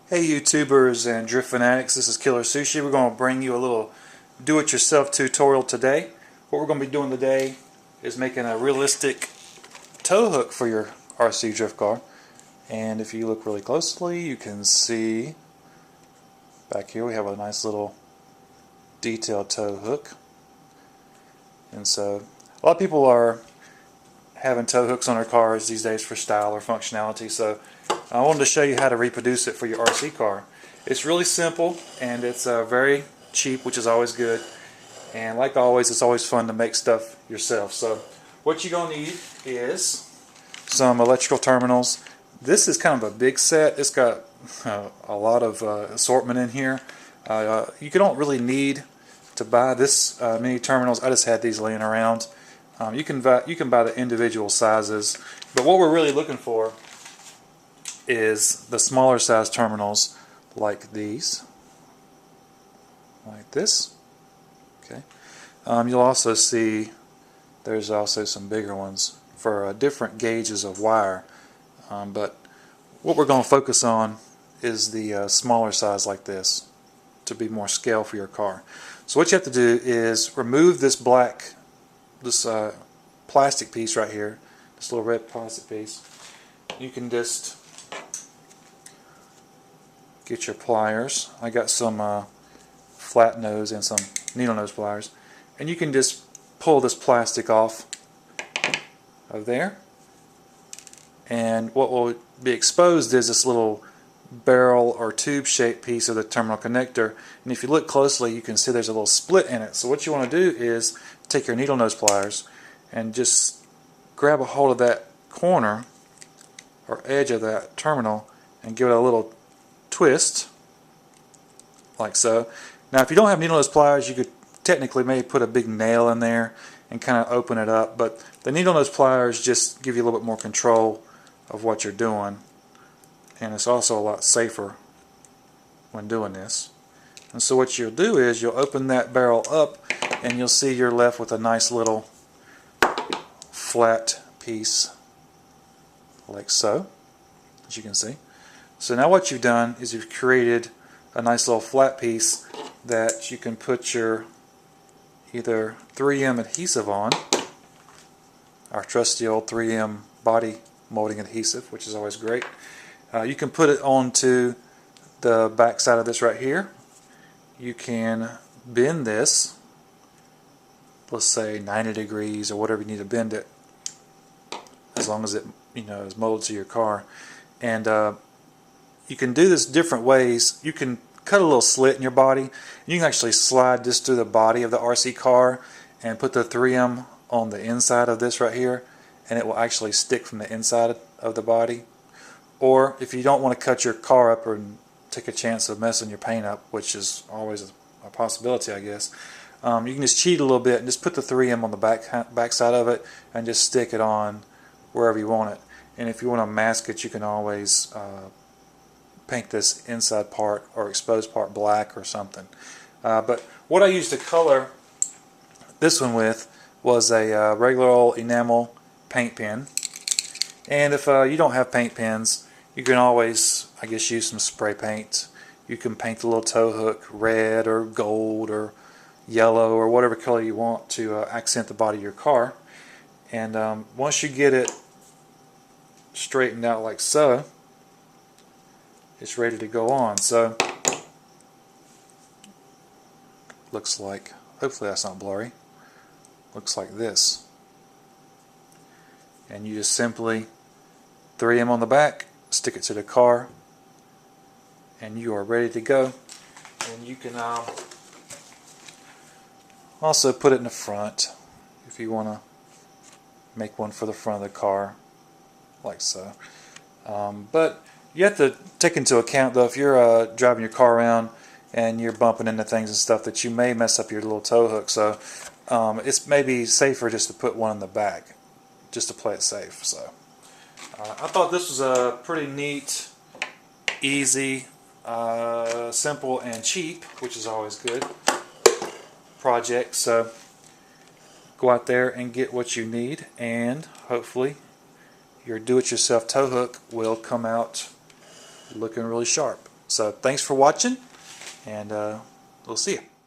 Hey YouTubers and drift fanatics, this is Killer Sushi. We're going to bring you a little do-it-yourself tutorial today. What we're going to be doing today is making a realistic tow hook for your RC drift car. And if you look really closely, you can see back here we have a nice little detailed tow hook. And so a lot of people are having tow hooks on their cars these days for style or functionality, so I wanted to show you how to reproduce it for your RC car. It's really simple and it's very cheap, which is always good, and like always it's always fun to make stuff yourself. So what you're going to need is some electrical terminals. This is kind of a big set. It's got a lot of assortment in here. You don't really need to buy this many terminals. I just had these laying around. You can buy the individual sizes, but what we're really looking for is the smaller size terminals like these, like this. Okay. You'll also see there's also some bigger ones for different gauges of wire, but what we're going to focus on is the smaller size like this to be more scale for your car. So what you have to do is remove this plastic piece right here, this little red plastic piece. You can just get your pliers. I got some flat nose and some needle-nose pliers, and you can just pull this plastic off of there, and what will be exposed is this little barrel or tube shaped piece of the terminal connector, and if you look closely you can see there's a little split in it. So what you want to do is take your needle-nose pliers and just grab a hold of that corner or edge of that terminal and give it a little twist like so. Now if you don't have needle-nose pliers, you could technically maybe put a big nail in there and kind of open it up, but the needle-nose pliers just give you a little bit more control of what you're doing, and it's also a lot safer when doing this. And so what you'll do is you'll open that barrel up and you'll see you're left with a nice little flat piece like so, as you can see. So now what you've done is you've created a nice little flat piece that you can put your either 3M adhesive on, our trusty old 3M body molding adhesive, which is always great. You can put it onto the back side of this right here. You can bend this, let's say 90 degrees or whatever you need to bend it, as long as it is molded to your car. And you can do this different ways. You can cut a little slit in your body. You can actually slide this through the body of the RC car and put the 3M on the inside of this right here, and it will actually stick from the inside of the body. Or if you don't want to cut your car up and take a chance of messing your paint up, which is always a possibility, I guess, you can just cheat a little bit and just put the 3M on the back side of it and just stick it on wherever you want it. And if you want to mask it, you can always paint this inside part or exposed part black or something. But what I used to color this one with was a regular old enamel paint pen. And if you don't have paint pens, you can always, I guess, use some spray paint. You can paint the little tow hook red or gold or yellow or whatever color you want to accent the body of your car. And once you get it straightened out like so, it's ready to go on. So looks like, hopefully that's not blurry, looks like this. And you just simply 3M on the back, stick it to the car, and you are ready to go. And you can also put it in the front if you want to make one for the front of the car like so. But you have to take into account though, if you're driving your car around and you're bumping into things and stuff, that you may mess up your little tow hook. So it's maybe safer just to put one in the back, just to play it safe. So I thought this was a pretty neat, easy, simple and cheap, which is always good, project. So go out there and get what you need, and hopefully your do-it-yourself tow hook will come out looking really sharp. So thanks for watching, and we'll see you.